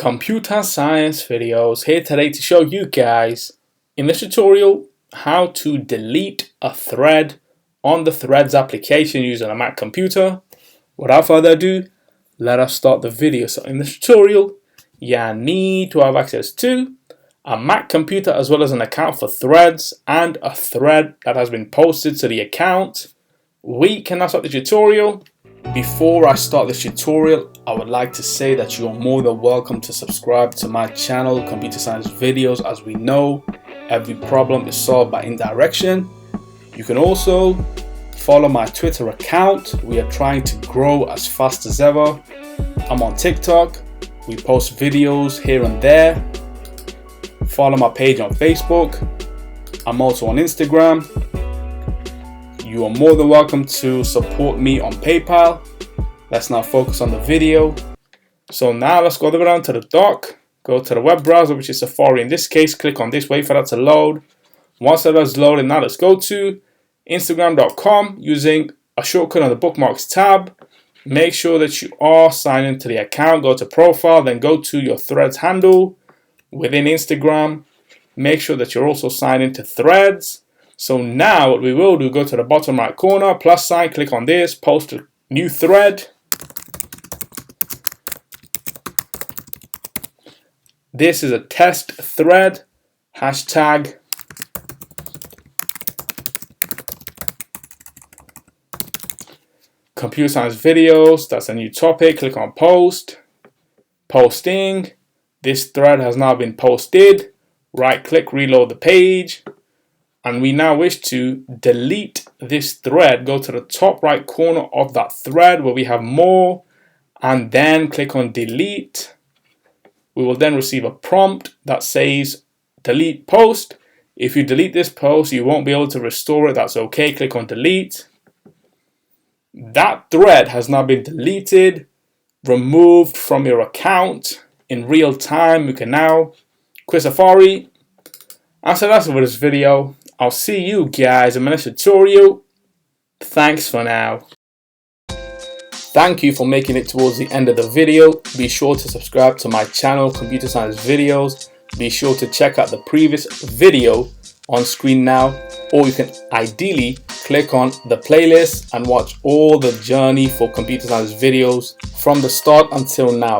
Computer Science Videos here today to show you guys in this tutorial how to delete a thread on the Threads application using a Mac computer. Without further ado, let us start the video. So in this tutorial, you need to have access to a Mac computer as well as an account for Threads and a thread that has been posted to the account. We can now start the tutorial. Before I start this tutorial, I would like to say that you are more than welcome to subscribe to my channel, Computer Science Videos. As we know, every problem is solved by indirection. You can also follow my Twitter account. We are trying to grow as fast as ever. I'm on TikTok. We post videos here and there. Follow my page on Facebook. I'm also on Instagram. You are more than welcome to support me on PayPal. Let's now focus on the video. So now let's go down to the dock. Go to the web browser, which is Safari in this case. Click on this, wait for that to load. Once that is loaded, now let's go to Instagram.com using a shortcut on the bookmarks tab. Make sure that you are signed into the account. Go to profile, then go to your Threads handle within Instagram. Make sure that you're also signed into Threads. So now what we will do, go to the bottom right corner, plus sign, click on this, post a new thread. This is a test thread, hashtag Computer Science Videos. That's a new topic. Click on post, posting. This thread has now been posted. Right click, reload the page. And we now wish to delete this thread. Go to the top right corner of that thread where we have more, and then click on delete. We will then receive a prompt that says delete post. If you delete this post, you won't be able to restore it. That's okay. Click on delete. That thread has now been deleted, removed from your account in real time. You can now quit Safari. And so that's it for this video. I'll see you guys in my next tutorial. Thanks for now. Thank you for making it towards the end of the video. Be sure to subscribe to my channel, Computer Science Videos. Be sure to check out the previous video on screen now, or you can ideally click on the playlist and watch all the journey for Computer Science Videos from the start until now.